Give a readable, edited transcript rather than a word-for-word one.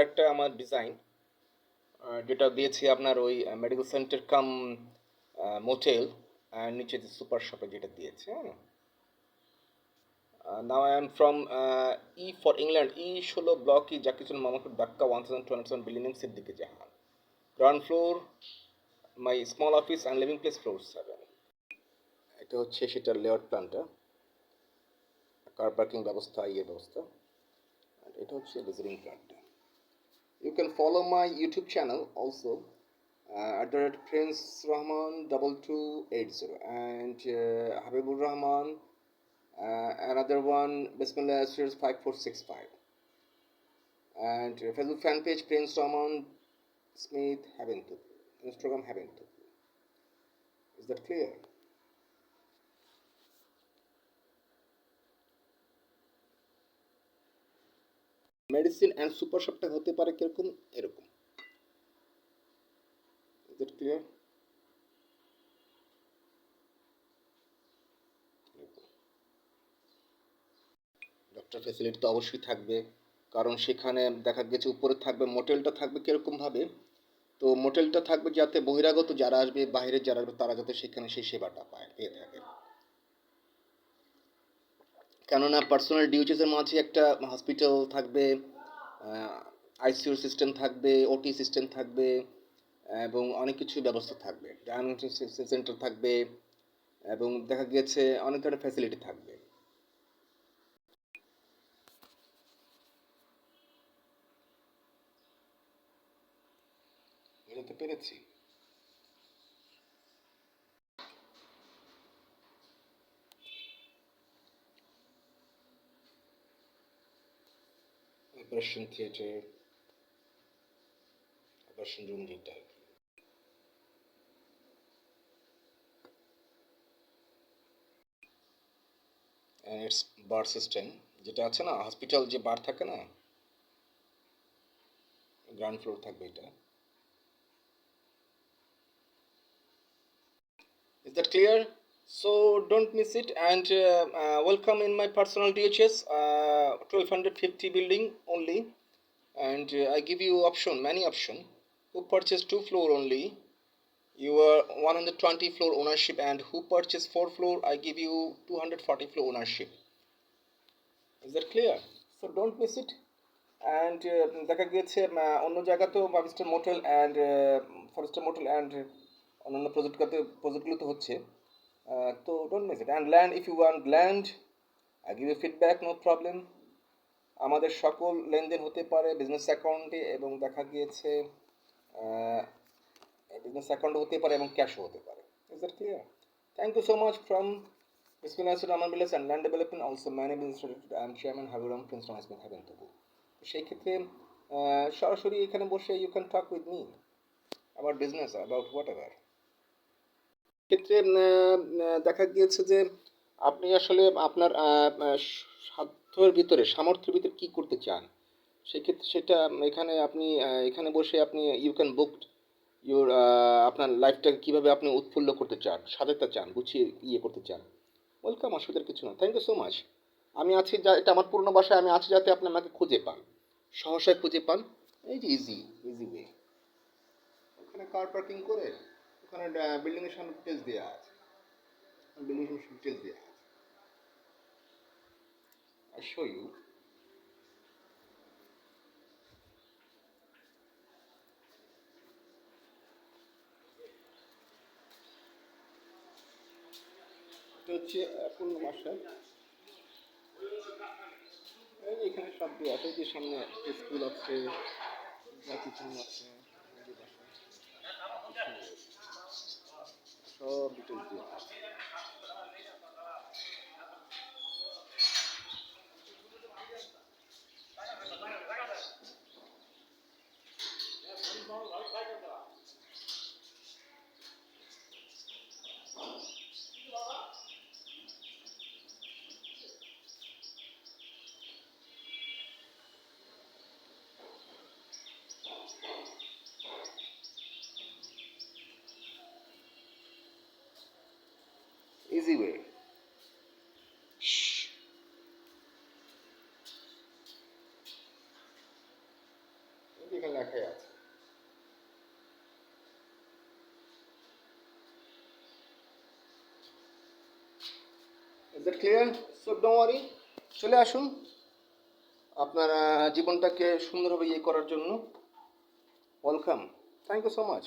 আরেকটা আমার ডিজাইন, যেটা দিয়েছি আপনার ওই মেডিকেল সেন্টার কাম মোটেল, আর নিচে সুপার শপে যেটা দিয়েছে। হ্যাঁ, now I am from for England, 16 block জাকিরচন্দ মামাকুর ধাক্কা 1207 building name Siddiqui Jahan, ground floor my small office and living place floor 7। এটা হচ্ছে সেটার লেআউট প্ল্যানটা, কার পার্কিং ব্যবস্থা, ব্যবস্থা। আর এটা হচ্ছে ভিজিটিং প্ল্যানটা। You can follow my YouTube channel also, @Prince Rahman 2280, and Habibur Rahman, another one Bismillah Ashirs 5465, and Facebook fan page Prince Rahman Smith Haventu, Instagram Haventu. Is that clear? Medicine and super শপটা হতে পারে কিরকম, এরকম। Is that clear? Doctor facility তো অবশ্যই থাকবে, কারণ সেখানে দেখা গেছে উপরে থাকবে মোটেলটা থাকবে কীরকমভাবে, তো মোটেলটা থাকবে যাতে বহিরাগত যারা আসবে, বাইরের যারা আসবে, তারা যাতে সেখানে সেই সেবাটা পেয়ে থাকে। কেননা পার্সোনাল ডিউটিসের মাঝে একটা হসপিটাল থাকবে, আইসিইউ সিস্টেম থাকবে, ওটি সিস্টেম থাকবে, এবং অনেক কিছু ব্যবস্থা থাকবে, ডায়াগনস্টিক সেন্টার থাকবে, এবং দেখা গিয়েছে অনেক ধরনের ফ্যাসিলিটি থাকবে। বুঝতে পেরেছি। অপারেশন থিয়েটার, অপারেশন রুম যেটা, ইটস বার সিস্টেম যেটা আছে না, হসপিটাল যে বার থাকে না, গ্রাউন্ড ফ্লোর থাকবে এটা। Is that clear? So don't miss it, and welcome in my personal DHS, 1250 building only, and I give you option, many option. Who purchase 2 floor only, you are 120 floor ownership, and who purchase 4 floor, I give you 240 floor ownership. Is that clear? So don't miss it. And দেখা গিয়েছে অন্য জায়গাতেও five motel and Forester motel and অন্যান্য প্রজেক্টগুলো তো হচ্ছে, তো don't miss it. And land, if you want land, I give you feedback, no problem. আমাদের সকল লেনদেন হতে পারে বিজনেস অ্যাকাউন্টে, এবং দেখা গিয়েছে বিজনেস অ্যাকাউন্ট হতে পারে এবং ক্যাশও হতে পারে। Is that clear? Thank you so much from Bismillah Rahman builders and land development, also manage business. I am chairman Habibur Rahman, Prince Rahman Smith Haven তবু। সেই ক্ষেত্রে সরাসরি এখানে বসে you can talk with me about business, about whatever. ক্ষেত্রে দেখা গিয়েছে যে আপনি আসলে আপনার সাধ্যের ভিতরে, সামর্থ্যের ভিতরে কী করতে চান, সেক্ষেত্রে সেটা এখানে আপনি এখানে বসে আপনি ইউ ক্যান বুক ইউর, আপনার লাইফটাকে কীভাবে আপনি উৎফুল্ল করতে চান, সাজাতে চান, গুছিয়ে করতে চান। ওয়েলকাম, অসুবিধার কিছু না। Thank you so much. আমি আছি, যা এটা আমার পুরনো বাসায় আমি আছি, যাতে আপনি আমাকে খুঁজে পান, সহসায় খুঁজে পান। এই যে ইজি ইজি ওয়ে, ওখানে কার পার্কিং করে ওখানে বিল্ডিংয়ের সামনে ডিটেলস দেওয়া আছে, বিল্ডিং ডিটেলস দেওয়া আছে। I show you. এটা হচ্ছে পূর্ণ বাসা, এখানে সব দেওয়া আছে, যে সামনে স্কুল আছে, যা কিছু আছে, সব ডিটেলস দেওয়া আছে। এখানে লেখাই আছে। Is that clear? So don't worry, চলে আসুন আপনার জীবনটাকে সুন্দরভাবে ইয়ে করার জন্য। Welcome, thank you so much.